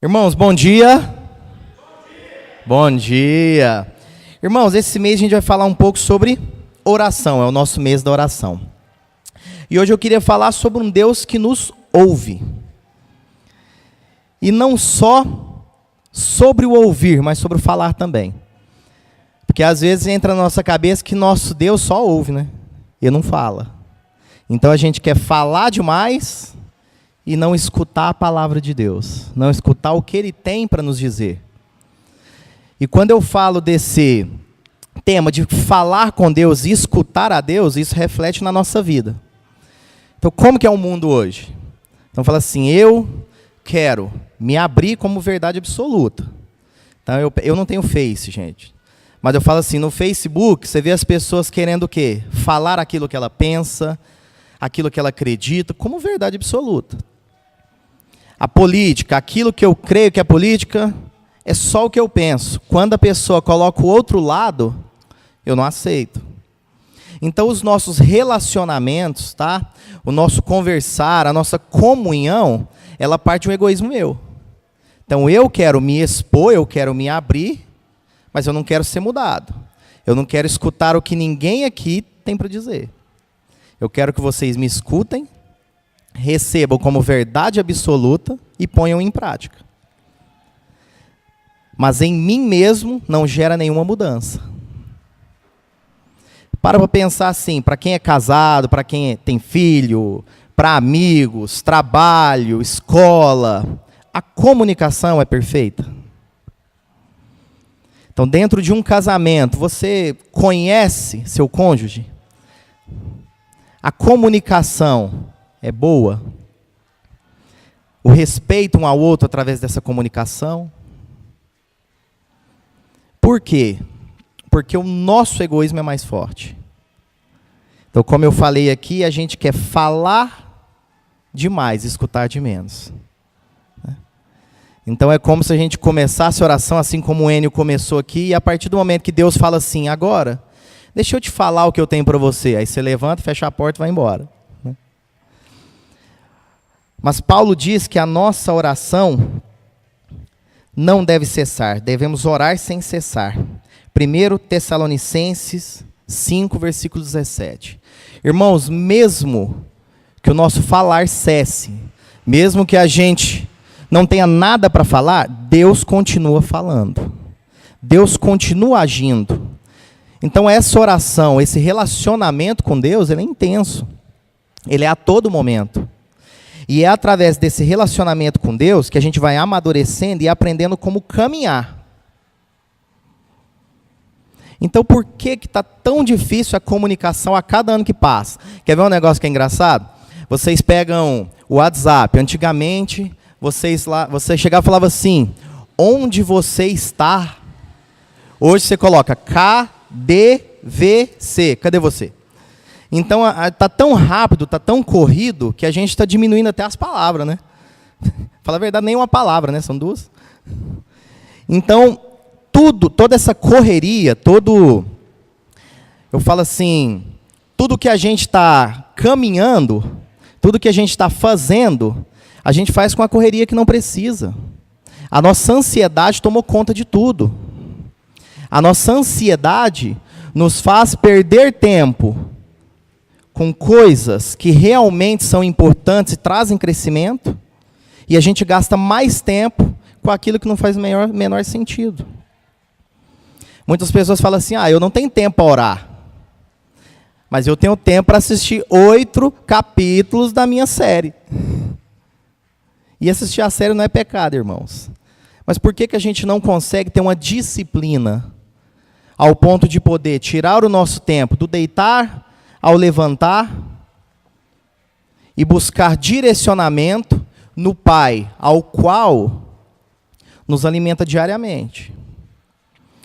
Irmãos, bom dia. Bom dia. Irmãos, esse mês a gente vai falar um pouco sobre oração, é o nosso mês da oração. E hoje eu queria falar sobre um Deus que nos ouve. E não só sobre o ouvir, mas sobre o falar também. Porque às vezes entra na nossa cabeça que nosso Deus só ouve, né? E não fala. Então a gente quer falar demais e não escutar a palavra de Deus, não escutar o que Ele tem para nos dizer. E quando eu falo desse tema de falar com Deus e escutar a Deus, isso reflete na nossa vida. Então, como que é o mundo hoje? Então, fala assim, eu quero me abrir como verdade absoluta. Então, eu não tenho Face, gente. Mas eu falo assim, no Facebook, você vê as pessoas querendo o quê? Falar aquilo que ela pensa, aquilo que ela acredita, como verdade absoluta. A política, aquilo que eu creio que é política, é só o que eu penso. Quando a pessoa coloca o outro lado, eu não aceito. Então, os nossos relacionamentos, tá? O nosso conversar, a nossa comunhão, ela parte de um egoísmo meu. Então, eu quero me expor, eu quero me abrir, mas eu não quero ser mudado. Eu não quero escutar o que ninguém aqui tem para dizer. Eu quero que vocês me escutem, recebam como verdade absoluta e ponham em prática. Mas em mim mesmo não gera nenhuma mudança. Para pensar assim, para quem é casado, para quem tem filho, para amigos, trabalho, escola, a comunicação é perfeita. Então, dentro de um casamento, você conhece seu cônjuge? A comunicação é boa? O respeito um ao outro através dessa comunicação? Por quê? Porque o nosso egoísmo é mais forte. Então, como eu falei aqui, a gente quer falar demais, escutar de menos. Então, é como se a gente começasse a oração, assim como o Enio começou aqui, e a partir do momento que Deus fala assim, agora, deixa eu te falar o que eu tenho para você. Aí você levanta, fecha a porta e vai embora. Mas Paulo diz que a nossa oração não deve cessar, devemos orar sem cessar. 1 Tessalonicenses 5, versículo 17. Irmãos, mesmo que o nosso falar cesse, mesmo que a gente não tenha nada para falar, Deus continua falando. Deus continua agindo. Então essa oração, esse relacionamento com Deus, ele é intenso. Ele é a todo momento. E é através desse relacionamento com Deus que a gente vai amadurecendo e aprendendo como caminhar. Então, por que está tão difícil a comunicação a cada ano que passa? Quer ver um negócio que é engraçado? Vocês pegam o WhatsApp. Antigamente, você chegava e falava assim, onde você está? Hoje você coloca KDVC. Cadê você? Então, está tão rápido, está tão corrido, que a gente está diminuindo até as palavras, né? Fala a verdade, nem uma palavra, né? São duas. Então, toda essa correria, eu falo assim, tudo que a gente está caminhando, tudo que a gente está fazendo, a gente faz com a correria que não precisa. A nossa ansiedade tomou conta de tudo. A nossa ansiedade nos faz perder tempo com coisas que realmente são importantes e trazem crescimento, e a gente gasta mais tempo com aquilo que não faz menor sentido. Muitas pessoas falam assim, eu não tenho tempo para orar, mas eu tenho tempo para assistir 8 capítulos da minha série. E assistir a série não é pecado, irmãos. Mas por que a gente não consegue ter uma disciplina ao ponto de poder tirar o nosso tempo do deitar ao levantar e buscar direcionamento no Pai, ao qual nos alimenta diariamente,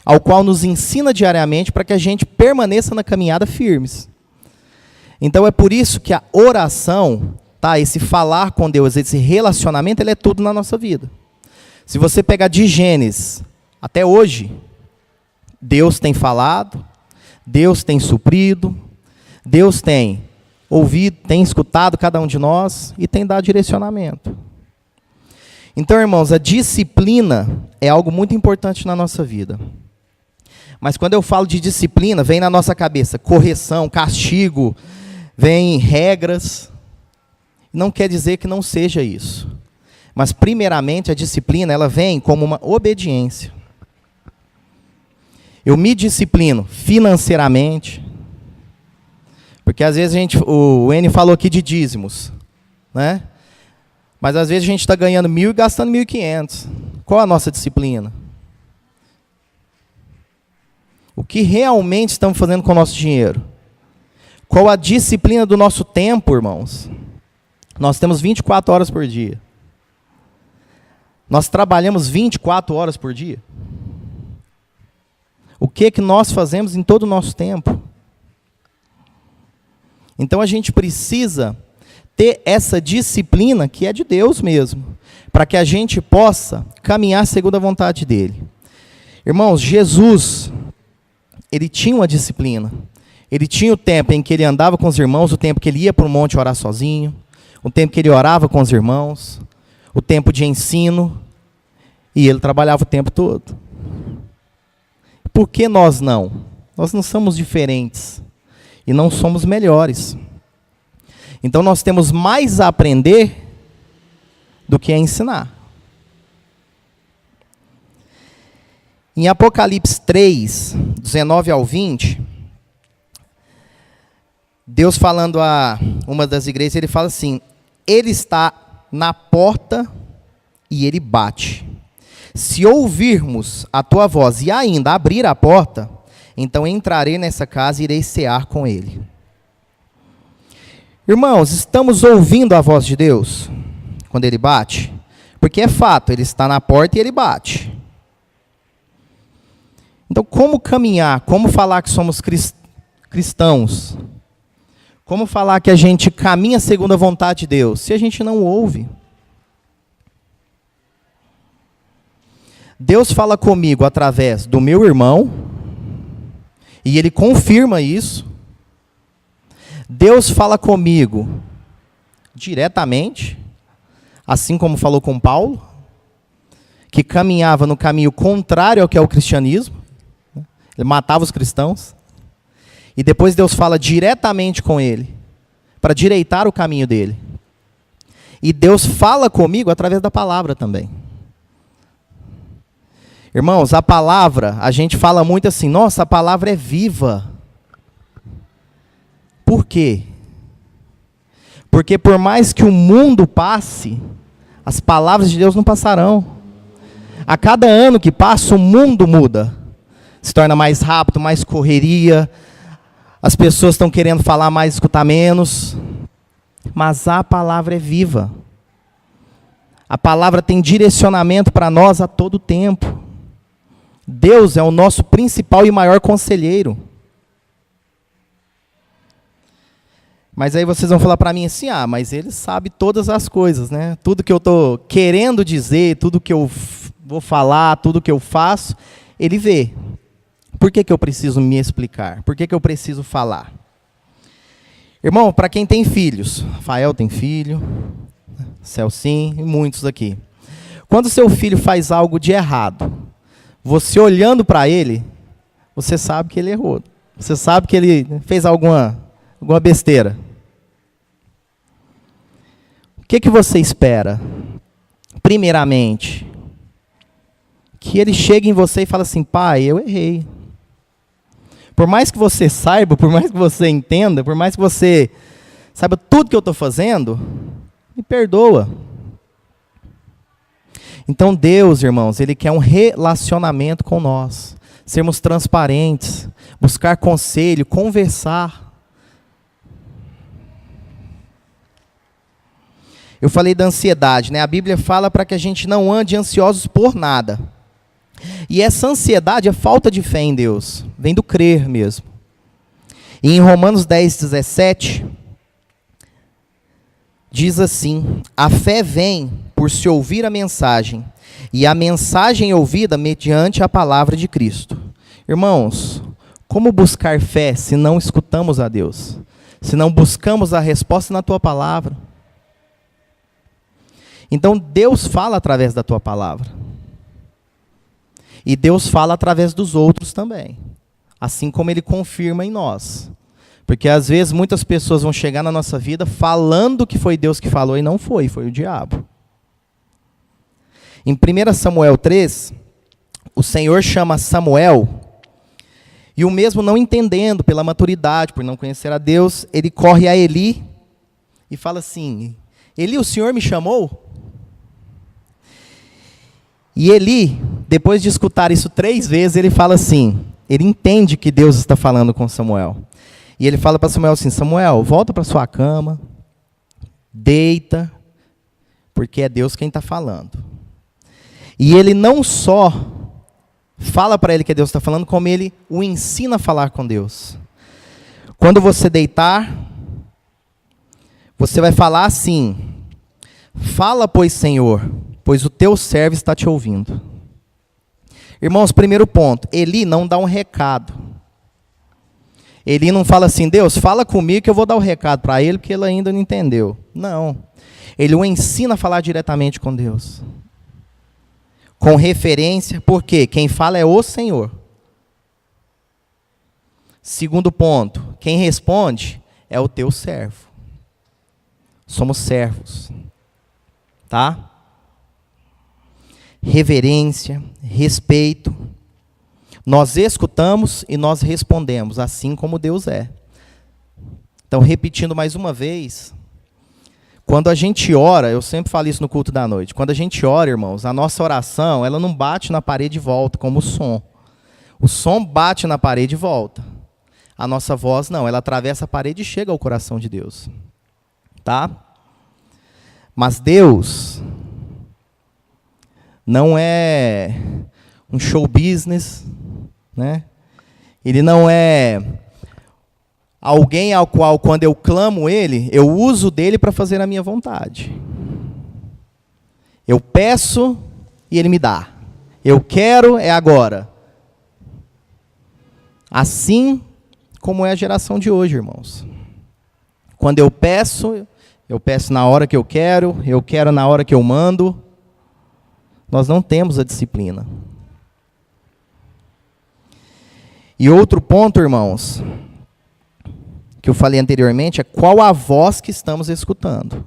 ao qual nos ensina diariamente para que a gente permaneça na caminhada firmes. Então é por isso que a oração, esse falar com Deus, esse relacionamento, ele é tudo na nossa vida. Se você pegar de Gênesis até hoje, Deus tem falado, Deus tem suprido, Deus tem ouvido, tem escutado cada um de nós e tem dado direcionamento. Então, irmãos, a disciplina é algo muito importante na nossa vida. Mas quando eu falo de disciplina, vem na nossa cabeça correção, castigo, vem regras. Não quer dizer que não seja isso. Mas, primeiramente, a disciplina, ela vem como uma obediência. Eu me disciplino financeiramente, porque às vezes o N falou aqui de dízimos, né? Mas às vezes a gente está ganhando 1.000 e gastando 1.500. Qual a nossa disciplina? O que realmente estamos fazendo com o nosso dinheiro? Qual a disciplina do nosso tempo, irmãos? Nós temos 24 horas por dia. Nós trabalhamos 24 horas por dia. O que nós fazemos em todo o nosso tempo? Então a gente precisa ter essa disciplina que é de Deus mesmo, para que a gente possa caminhar segundo a vontade dele. Irmãos, Jesus, ele tinha uma disciplina. Ele tinha o tempo em que ele andava com os irmãos, o tempo que ele ia para o monte orar sozinho, o tempo que ele orava com os irmãos, o tempo de ensino, e ele trabalhava o tempo todo. Por que nós não? Nós não somos diferentes e não somos melhores. Então nós temos mais a aprender do que a ensinar. Em Apocalipse 3, 19 ao 20, Deus falando a uma das igrejas, ele fala assim: ele está na porta e ele bate. Se ouvirmos a tua voz e ainda abrir a porta, então entrarei nessa casa e irei cear com ele. Irmãos, estamos ouvindo a voz de Deus quando ele bate? Porque é fato, ele está na porta e ele bate. Então, como caminhar? Como falar que somos cristãos? Como falar que a gente caminha segundo a vontade de Deus, se a gente não ouve? Deus fala comigo através do meu irmão, e ele confirma isso. Deus fala comigo diretamente, assim como falou com Paulo, que caminhava no caminho contrário ao que é o cristianismo. Ele matava os cristãos. E depois Deus fala diretamente com ele, para direitar o caminho dele. E Deus fala comigo através da palavra também. Irmãos, a palavra, a gente fala muito assim, nossa, a palavra é viva. Por quê? Porque por mais que o mundo passe, as palavras de Deus não passarão. A cada ano que passa, o mundo muda. Se torna mais rápido, mais correria. As pessoas estão querendo falar mais, escutar menos. Mas a palavra é viva. A palavra tem direcionamento para nós a todo tempo. Deus é o nosso principal e maior conselheiro. Mas aí vocês vão falar para mim assim, mas ele sabe todas as coisas, né? Tudo que eu estou querendo dizer, tudo que eu vou falar, tudo que eu faço, ele vê. Por que eu preciso me explicar? Por que eu preciso falar? Irmão, para quem tem filhos, Rafael tem filho, Celcim e muitos aqui. Quando seu filho faz algo de errado, você olhando para ele, você sabe que ele errou. Você sabe que ele fez alguma besteira. O que você espera? Primeiramente, que ele chegue em você e fale assim, pai, eu errei. Por mais que você saiba, por mais que você entenda, por mais que você saiba tudo que eu estou fazendo, me perdoa. Então Deus, irmãos, Ele quer um relacionamento com nós. Sermos transparentes, buscar conselho, conversar. Eu falei da ansiedade, né? A Bíblia fala para que a gente não ande ansiosos por nada. E essa ansiedade é falta de fé em Deus. Vem do crer mesmo. E em Romanos 10, 17, diz assim, a fé vem por se ouvir a mensagem, e a mensagem ouvida mediante a palavra de Cristo. Irmãos, como buscar fé se não escutamos a Deus? Se não buscamos a resposta na tua palavra? Então Deus fala através da tua palavra. E Deus fala através dos outros também. Assim como Ele confirma em nós. Porque às vezes muitas pessoas vão chegar na nossa vida falando que foi Deus que falou e não foi, foi o diabo. Em 1 Samuel 3, o Senhor chama Samuel, e o mesmo não entendendo pela maturidade, por não conhecer a Deus, ele corre a Eli e fala assim: Eli, o Senhor me chamou? E Eli, depois de escutar isso 3 vezes, ele fala assim, ele entende que Deus está falando com Samuel. E ele fala para Samuel assim: Samuel, volta para sua cama, deita, porque é Deus quem está falando. E ele não só fala para ele que é Deus que está falando, como ele o ensina a falar com Deus. Quando você deitar, você vai falar assim: fala, pois, Senhor, pois o teu servo está te ouvindo. Irmãos, primeiro ponto, Eli não dá um recado. Eli não fala assim: Deus, fala comigo que eu vou dar o recado para ele, porque ele ainda não entendeu. Não. Ele o ensina a falar diretamente com Deus. Com referência, porque quem fala é o Senhor. Segundo ponto, quem responde é o teu servo. Somos servos. Tá? Reverência, respeito. Nós escutamos e nós respondemos, assim como Deus é. Então, repetindo mais uma vez, quando a gente ora, eu sempre falo isso no culto da noite, quando a gente ora, irmãos, a nossa oração, ela não bate na parede e volta, como o som. O som bate na parede e volta. A nossa voz não, ela atravessa a parede e chega ao coração de Deus. Tá? Mas Deus não é um show business, né? Ele não é alguém ao qual, quando eu clamo Ele, eu uso dele para fazer a minha vontade. Eu peço e Ele me dá. Eu quero, é agora. Assim como é a geração de hoje, irmãos. Quando eu peço na hora que eu quero na hora que eu mando. Nós não temos a disciplina. E outro ponto, irmãos, que eu falei anteriormente, é qual a voz que estamos escutando.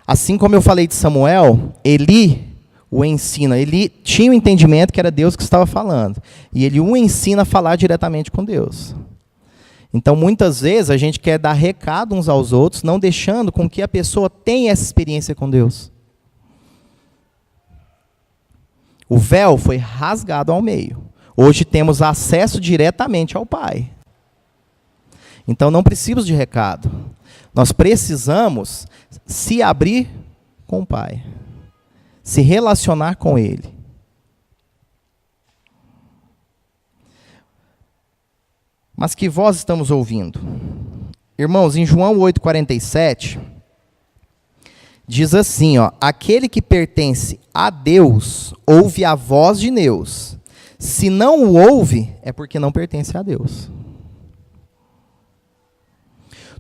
Assim como eu falei de Samuel, Eli o ensina. Ele tinha o entendimento que era Deus que estava falando. E ele o ensina a falar diretamente com Deus. Então, muitas vezes, a gente quer dar recado uns aos outros, não deixando com que a pessoa tenha essa experiência com Deus. O véu foi rasgado ao meio. Hoje temos acesso diretamente ao Pai. Então não precisamos de recado. Nós precisamos se abrir com o Pai. Se relacionar com Ele. Mas que voz estamos ouvindo? Irmãos, em João 8,47, diz assim, ó: aquele que pertence a Deus, ouve a voz de Deus. Se não o ouve, é porque não pertence a Deus.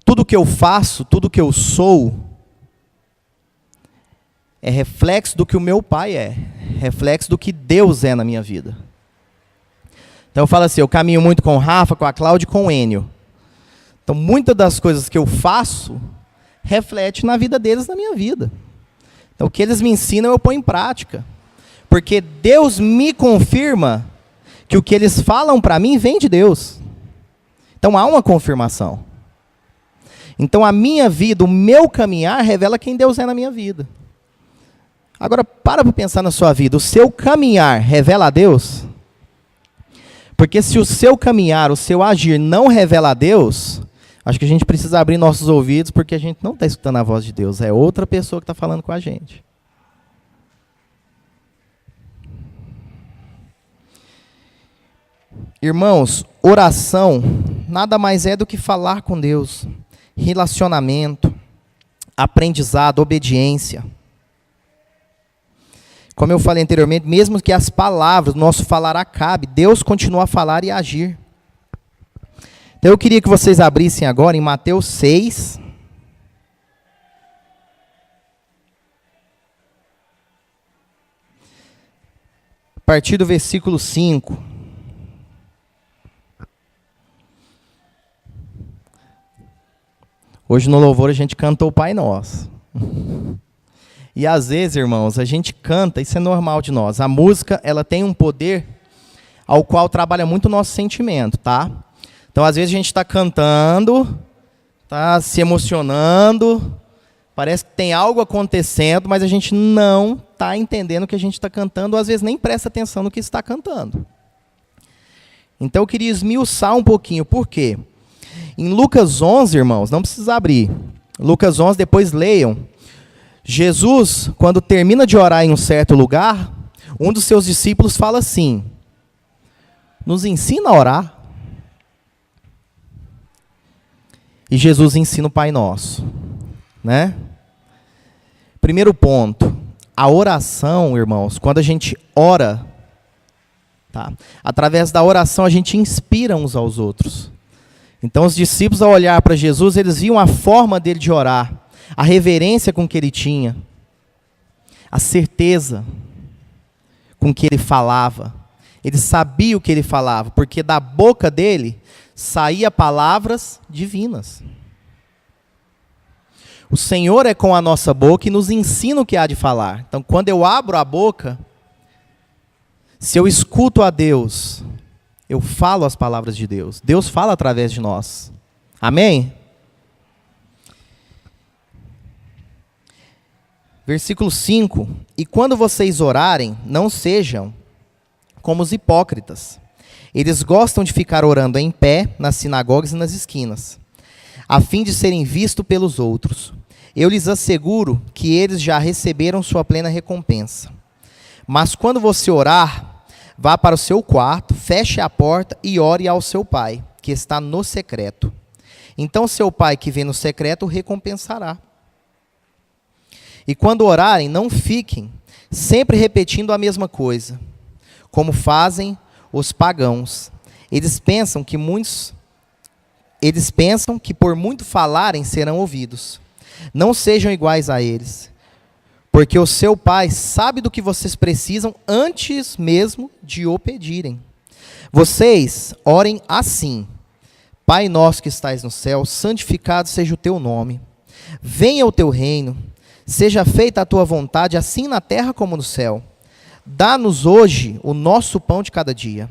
Tudo que eu faço, tudo que eu sou, é reflexo do que o meu Pai é. Reflexo do que Deus é na minha vida. Então eu falo assim, eu caminho muito com o Rafa, com a Cláudia e com o Enio. Então muitas das coisas que eu faço, reflete na vida deles, na minha vida. Então o que eles me ensinam, eu ponho em prática. Porque Deus me confirma que o que eles falam para mim vem de Deus. Então há uma confirmação. Então a minha vida, o meu caminhar, revela quem Deus é na minha vida. Agora, para pensar na sua vida. O seu caminhar revela a Deus? Porque se o seu caminhar, o seu agir não revela a Deus, acho que a gente precisa abrir nossos ouvidos, porque a gente não está escutando a voz de Deus. É outra pessoa que está falando com a gente. Irmãos, oração nada mais é do que falar com Deus. Relacionamento, aprendizado, obediência. Como eu falei anteriormente, mesmo que as palavras, nosso falar acabe, Deus continua a falar e a agir. Então eu queria que vocês abrissem agora em Mateus 6. partir do versículo 5. Hoje no louvor a gente cantou o Pai Nosso. E às vezes, irmãos, a gente canta, isso é normal de nós. A música, ela tem um poder ao qual trabalha muito o nosso sentimento, tá? Então, às vezes a gente está cantando, está se emocionando, parece que tem algo acontecendo, mas a gente não está entendendo o que a gente está cantando, ou às vezes nem presta atenção no que está cantando. Então, eu queria esmiuçar um pouquinho, por quê? Em Lucas 11, irmãos, não precisa abrir. Lucas 11, depois leiam. Jesus, quando termina de orar em um certo lugar, um dos seus discípulos fala assim: nos ensina a orar. E Jesus ensina o Pai Nosso, né? Primeiro ponto, a oração, irmãos, quando a gente ora, tá? Através da oração a gente inspira uns aos outros. Então os discípulos, ao olhar para Jesus, eles viam a forma dele de orar, a reverência com que ele tinha, a certeza com que ele falava. Ele sabia o que ele falava, porque da boca dele saía palavras divinas. O Senhor é com a nossa boca e nos ensina o que há de falar. Então, quando eu abro a boca, se eu escuto a Deus, eu falo as palavras de Deus. Deus fala através de nós. Amém? Versículo 5. E quando vocês orarem, não sejam como os hipócritas. Eles gostam de ficar orando em pé, nas sinagogas e nas esquinas, a fim de serem vistos pelos outros. Eu lhes asseguro que eles já receberam sua plena recompensa. Mas quando você orar, vá para o seu quarto, feche a porta e ore ao seu pai, que está no secreto. Então seu pai que vê no secreto o recompensará. E quando orarem, não fiquem sempre repetindo a mesma coisa, como fazem os pagãos. Eles pensam que por muito falarem serão ouvidos. Não sejam iguais a eles, porque o seu Pai sabe do que vocês precisam antes mesmo de o pedirem. Vocês orem assim: Pai nosso que estais no céu, santificado seja o teu nome. Venha o teu reino, seja feita a tua vontade, assim na terra como no céu. Dá-nos hoje o nosso pão de cada dia.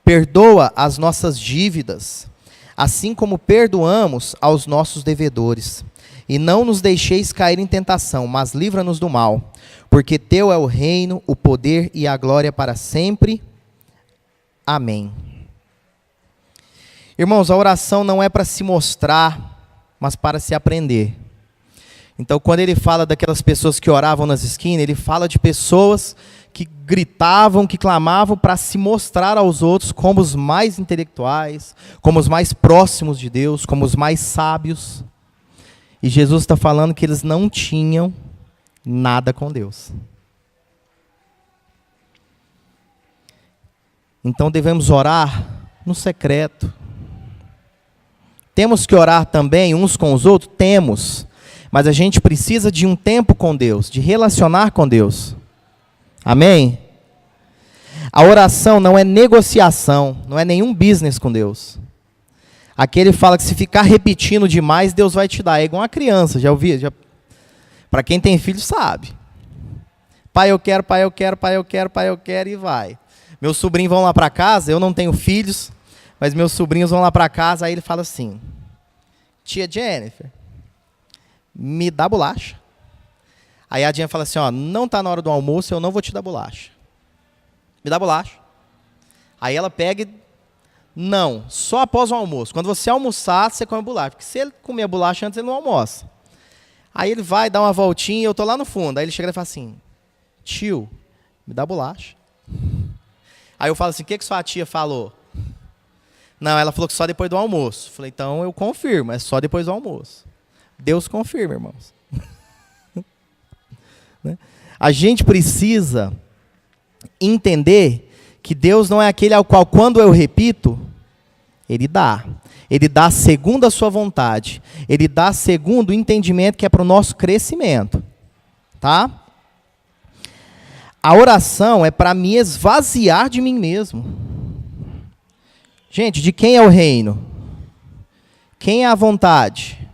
Perdoa as nossas dívidas, assim como perdoamos aos nossos devedores. E não nos deixeis cair em tentação, mas livra-nos do mal. Porque teu é o reino, o poder e a glória para sempre. Amém. Irmãos, a oração não é para se mostrar, mas para se aprender. Então, quando ele fala daquelas pessoas que oravam nas esquinas, ele fala de pessoas que gritavam, que clamavam para se mostrar aos outros como os mais intelectuais, como os mais próximos de Deus, como os mais sábios. E Jesus está falando que eles não tinham nada com Deus. Então devemos orar no secreto. Temos que orar também uns com os outros? Temos. Mas a gente precisa de um tempo com Deus, de relacionar com Deus. Amém? A oração não é negociação, não é nenhum business com Deus. Aqui ele fala que se ficar repetindo demais, Deus vai te dar. É igual uma criança, já ouvi? Para quem tem filho sabe. Pai, eu quero, pai, eu quero, pai, eu quero, pai, eu quero, e vai. Meus sobrinhos vão lá para casa, eu não tenho filhos, mas meus sobrinhos vão lá para casa, aí ele fala assim: tia Jennifer, me dá bolacha. Aí a Jennifer fala assim: ó, não está na hora do almoço, eu não vou te dar bolacha. Me dá bolacha. Aí ela pega e... Não, só após o almoço. Quando você almoçar, você come bolacha. Porque se ele comer a bolacha antes, ele não almoça. Aí ele vai dar uma voltinha e eu estou lá no fundo. Aí ele chega e fala assim: tio, me dá bolacha. Aí eu falo assim: o que sua tia falou? Não, ela falou que só depois do almoço. Falei: então eu confirmo, é só depois do almoço. Deus confirma, irmãos. A gente precisa entender que Deus não é aquele ao qual, quando eu repito, Ele dá. Ele dá segundo a sua vontade. Ele dá segundo o entendimento que é para o nosso crescimento. Tá? A oração é para me esvaziar de mim mesmo. Gente, de quem é o reino? Quem é a vontade?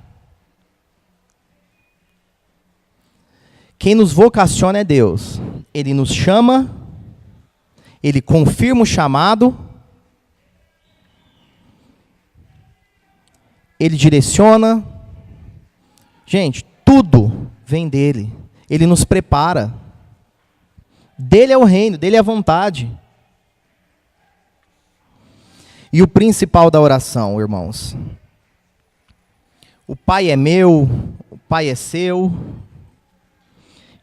Quem nos vocaciona é Deus. Ele nos chama, Ele confirma o chamado, Ele direciona. Gente, tudo vem dEle. Ele nos prepara. Dele é o reino, dele é a vontade. E o principal da oração, irmãos. O Pai é meu, o Pai é seu.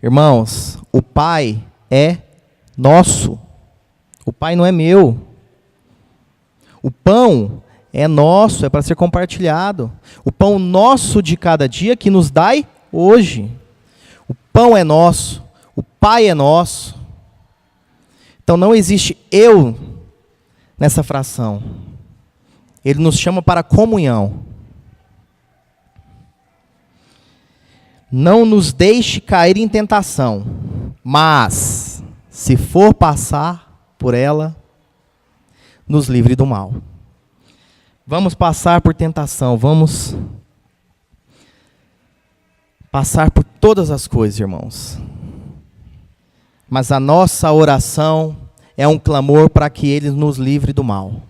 Irmãos, o Pai é nosso. O Pai não é meu. O pão é nosso, é para ser compartilhado. O pão nosso de cada dia que nos dai hoje. O pão é nosso, o Pai é nosso. Então não existe eu nessa fração. Ele nos chama para a comunhão. Não nos deixe cair em tentação, mas, se for passar por ela, nos livre do mal. Vamos passar por tentação, vamos passar por todas as coisas, irmãos. Mas a nossa oração é um clamor para que Ele nos livre do mal.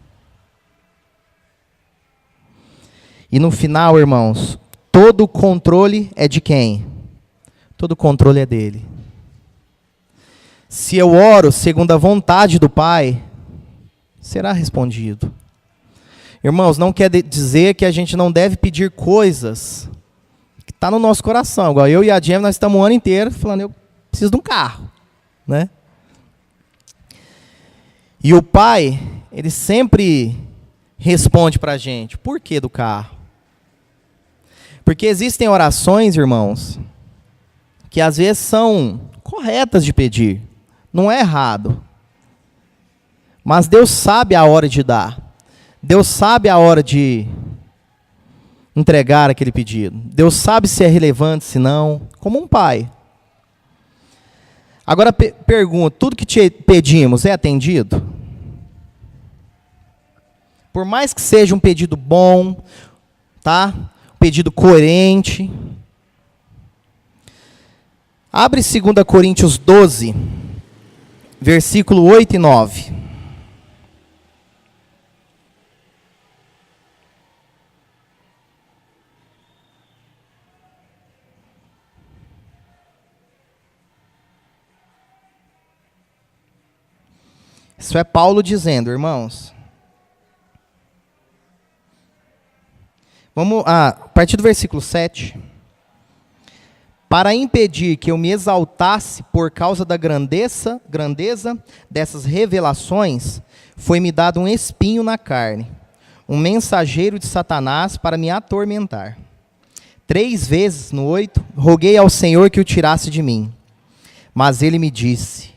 E no final, irmãos, todo o controle é de quem? Todo o controle é dele. Se eu oro segundo a vontade do Pai, será respondido. Irmãos, não quer dizer que a gente não deve pedir coisas que estão no nosso coração. Igual eu e a Jem, nós estamos o ano inteiro falando, eu preciso de um carro. Né? E o Pai, Ele sempre responde para a gente, por que do carro? Porque existem orações, irmãos, que às vezes são corretas de pedir, não é errado. Mas Deus sabe a hora de dar, Deus sabe a hora de entregar aquele pedido, Deus sabe se é relevante, se não, como um pai. Agora pergunto, tudo que te pedimos é atendido? Por mais que seja um pedido bom, tá? Um pedido coerente. Abre 2 Coríntios 12, versículo 8 e 9. Isso é Paulo dizendo, irmãos. Vamos a partir do versículo 7. Para impedir que eu me exaltasse por causa da grandeza dessas revelações, foi-me dado um espinho na carne, um mensageiro de Satanás para me atormentar. 3 vezes, no 8, roguei ao Senhor que o tirasse de mim. Mas ele me disse,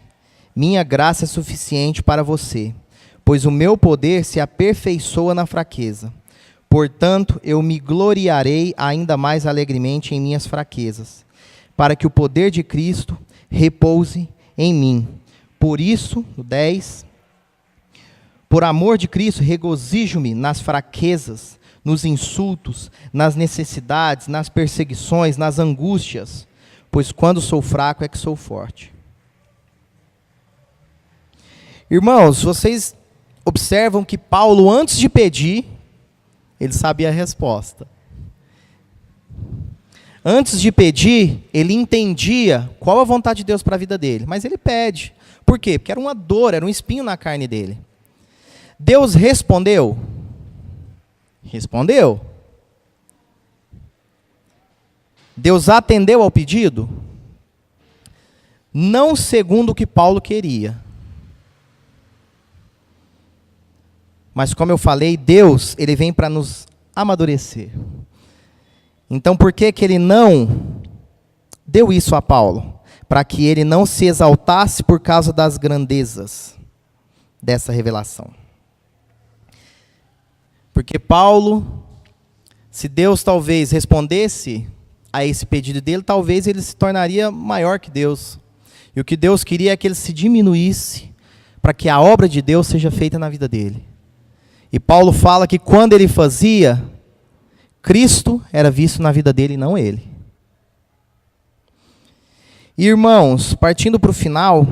minha graça é suficiente para você, pois o meu poder se aperfeiçoa na fraqueza. Portanto, eu me gloriarei ainda mais alegremente em minhas fraquezas, para que o poder de Cristo repouse em mim. Por isso, no 10, por amor de Cristo, regozijo-me nas fraquezas, nos insultos, nas necessidades, nas perseguições, nas angústias, pois quando sou fraco é que sou forte. Irmãos, vocês observam que Paulo, antes de pedir, ele sabia a resposta. Antes de pedir, ele entendia qual a vontade de Deus para a vida dele. Mas ele pede. Por quê? Porque era uma dor, era um espinho na carne dele. Deus respondeu? Respondeu. Deus atendeu ao pedido? Não segundo o que Paulo queria. Mas como eu falei, Deus, Ele vem para nos amadurecer. Então, por que que Ele não deu isso a Paulo? Para que ele não se exaltasse por causa das grandezas dessa revelação. Porque Paulo, se Deus talvez respondesse a esse pedido dele, talvez ele se tornaria maior que Deus. E o que Deus queria é que ele se diminuísse para que a obra de Deus seja feita na vida dele. E Paulo fala que quando ele fazia, Cristo era visto na vida dele e não ele. Irmãos, partindo para o final,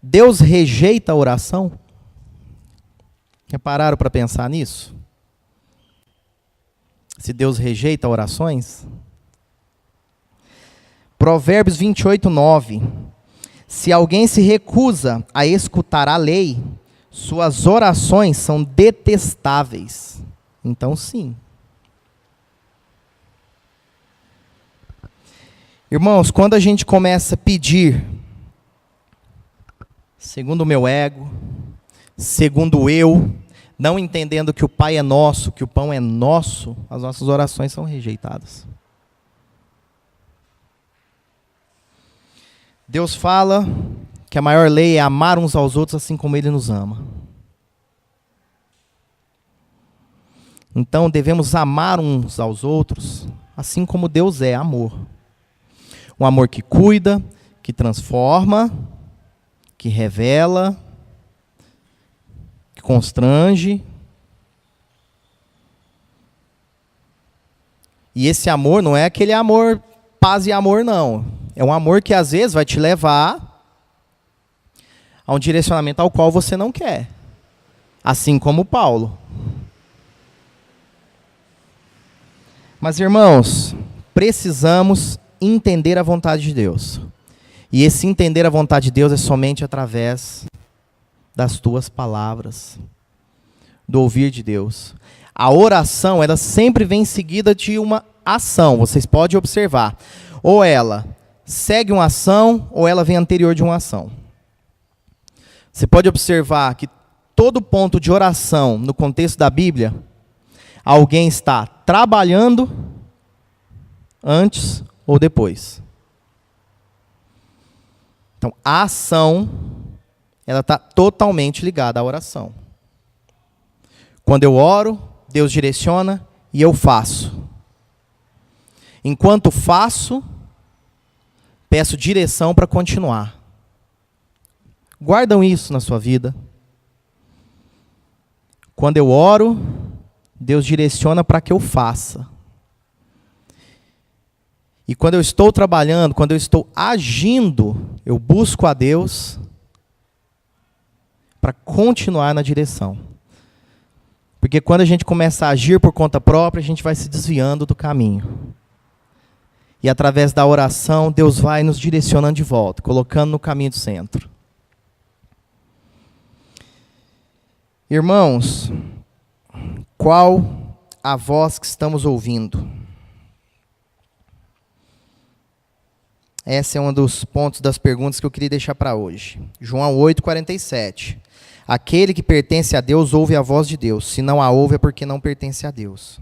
Deus rejeita a oração? Já pararam para pensar nisso? Se Deus rejeita orações? Provérbios 28, 9. Se alguém se recusa a escutar a lei, suas orações são detestáveis. Então, sim. Irmãos, quando a gente começa a pedir, segundo o meu ego, segundo eu, não entendendo que o Pai é nosso, que o pão é nosso, as nossas orações são rejeitadas. Deus fala que a maior lei é amar uns aos outros assim como Ele nos ama. Então devemos amar uns aos outros assim como Deus é amor. Um amor que cuida, que transforma, que revela, que constrange. E esse amor não é aquele amor paz e amor, não. É um amor que às vezes vai te levar a um direcionamento ao qual você não quer. Assim como Paulo. Mas, irmãos, precisamos entender a vontade de Deus. E esse entender a vontade de Deus é somente através das tuas palavras, do ouvir de Deus. A oração, ela sempre vem seguida de uma ação. Vocês podem observar. Ou ela segue uma ação, ou ela vem anterior de uma ação. Você pode observar que todo ponto de oração, no contexto da Bíblia, alguém está trabalhando antes ou depois. Então, a ação, ela está totalmente ligada à oração. Quando eu oro, Deus direciona e eu faço. Enquanto faço, peço direção para continuar. Guardam isso na sua vida. Quando eu oro, Deus direciona para que eu faça. E quando eu estou trabalhando, quando eu estou agindo, eu busco a Deus para continuar na direção. Porque quando a gente começa a agir por conta própria, a gente vai se desviando do caminho. E através da oração, Deus vai nos direcionando de volta, colocando no caminho do centro. Irmãos, qual a voz que estamos ouvindo? Esse é um dos pontos das perguntas que eu queria deixar para hoje. João 8,47. Aquele que pertence a Deus ouve a voz de Deus. Se não a ouve é porque não pertence a Deus.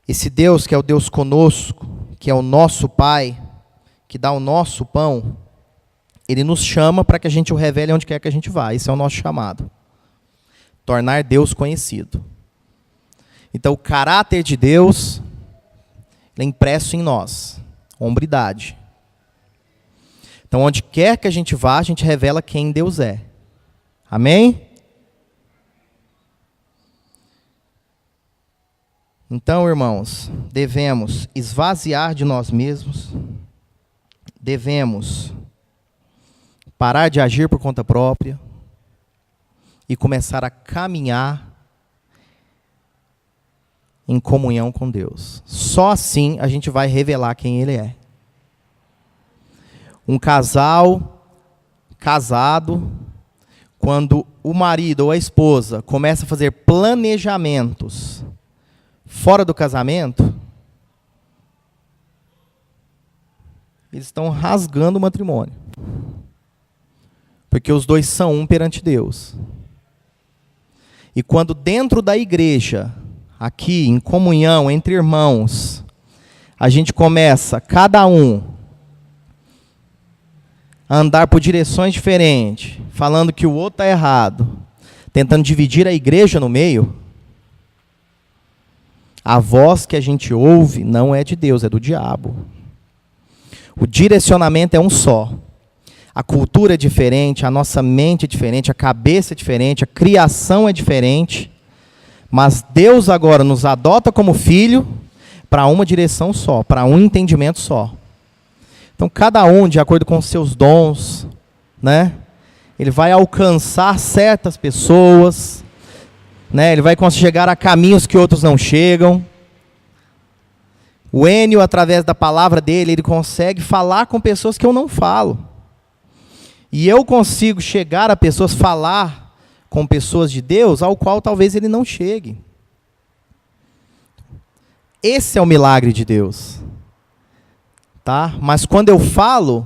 Esse Deus que é o Deus conosco, que é o nosso Pai, que dá o nosso pão, Ele nos chama para que a gente o revele onde quer que a gente vá. Esse é o nosso chamado. Tornar Deus conhecido. Então, o caráter de Deus é impresso em nós. Hombridade. Então, onde quer que a gente vá, a gente revela quem Deus é. Amém? Então, irmãos, devemos esvaziar de nós mesmos, devemos parar de agir por conta própria e começar a caminhar em comunhão com Deus. Só assim a gente vai revelar quem Ele é. Um casal casado, quando o marido ou a esposa começa a fazer planejamentos fora do casamento, eles estão rasgando o matrimônio. Porque os dois são um perante Deus. E quando dentro da igreja, aqui em comunhão entre irmãos, a gente começa, cada um, a andar por direções diferentes, falando que o outro está errado, tentando dividir a igreja no meio, a voz que a gente ouve não é de Deus, é do diabo. O direcionamento é um só. A cultura é diferente, a nossa mente é diferente, a cabeça é diferente, a criação é diferente. Mas Deus agora nos adota como filho para uma direção só, para um entendimento só. Então, cada um, de acordo com os seus dons, né, ele vai alcançar certas pessoas, né, ele vai chegar a caminhos que outros não chegam. O Enio, através da palavra dele, ele consegue falar com pessoas que eu não falo. E eu consigo chegar a pessoas, falar com pessoas de Deus, ao qual talvez ele não chegue. Esse é o milagre de Deus. Tá? Mas quando eu falo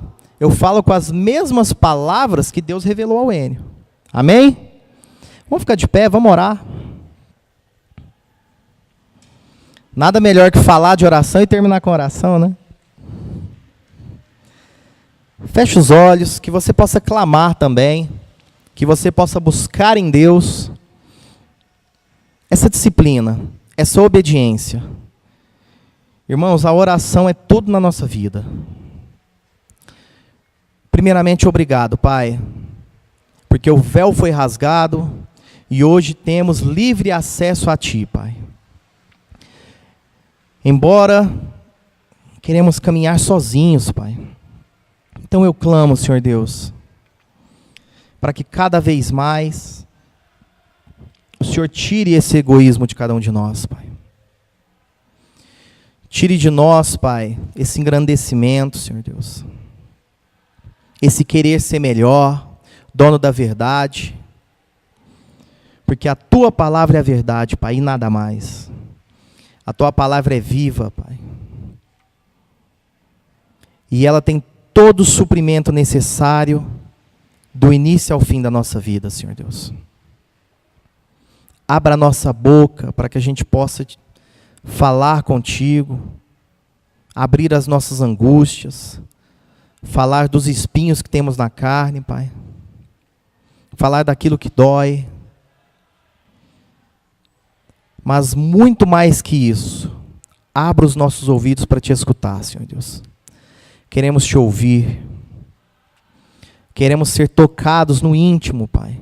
com as mesmas palavras que Deus revelou ao Enio. Amém? Vamos ficar de pé, vamos orar. Nada melhor que falar de oração e terminar com oração, né? Feche os olhos, que você possa clamar também, que você possa buscar em Deus essa disciplina, essa obediência. Irmãos, a oração é tudo na nossa vida. Primeiramente, obrigado, Pai, porque o véu foi rasgado e hoje temos livre acesso a Ti, Pai. Embora queremos caminhar sozinhos, Pai. Então eu clamo, Senhor Deus, para que cada vez mais o Senhor tire esse egoísmo de cada um de nós, Pai. Tire de nós, Pai, esse engrandecimento, Senhor Deus. Esse querer ser melhor, dono da verdade. Porque a Tua palavra é a verdade, Pai, e nada mais. A Tua palavra é viva, Pai. E ela tem todo o suprimento necessário do início ao fim da nossa vida, Senhor Deus. Abra a nossa boca para que a gente possa falar contigo, abrir as nossas angústias, falar dos espinhos que temos na carne, Pai. Falar daquilo que dói. Mas muito mais que isso, abra os nossos ouvidos para te escutar, Senhor Deus. Queremos te ouvir. Queremos ser tocados no íntimo, Pai.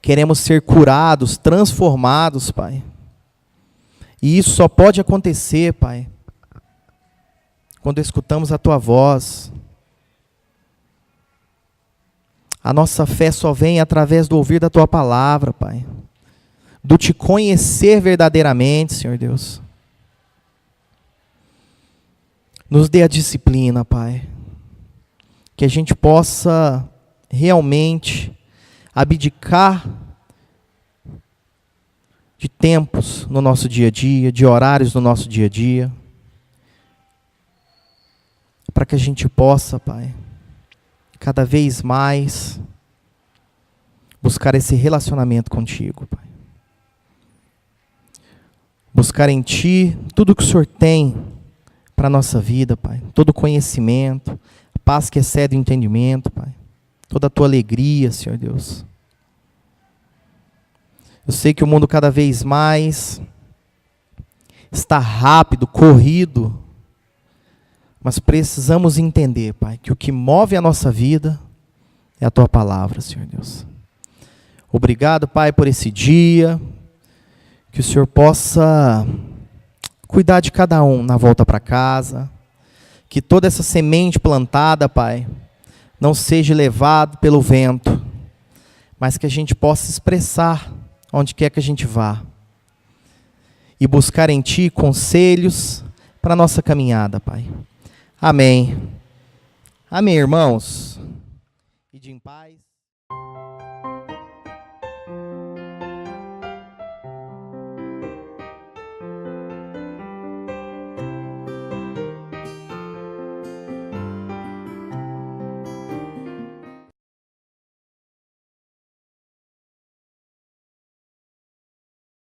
Queremos ser curados, transformados, Pai. E isso só pode acontecer, Pai, quando escutamos a Tua voz. A nossa fé só vem através do ouvir da Tua palavra, Pai. Do te conhecer verdadeiramente, Senhor Deus. Nos dê a disciplina, Pai. Que a gente possa realmente abdicar de tempos no nosso dia a dia, de horários no nosso dia a dia. Para que a gente possa, Pai, cada vez mais buscar esse relacionamento contigo, Pai. Buscar em Ti tudo que o Senhor tem para a nossa vida, Pai. Todo conhecimento, a paz que excede o entendimento, Pai. Toda a Tua alegria, Senhor Deus. Eu sei que o mundo cada vez mais está rápido, corrido, mas precisamos entender, Pai, que o que move a nossa vida é a Tua palavra, Senhor Deus. Obrigado, Pai, por esse dia. Que o Senhor possa cuidar de cada um na volta para casa. Que toda essa semente plantada, Pai, não seja levada pelo vento, mas que a gente possa expressar onde quer que a gente vá. E buscar em Ti conselhos para a nossa caminhada, Pai. Amém. Amém, irmãos. Ide em paz.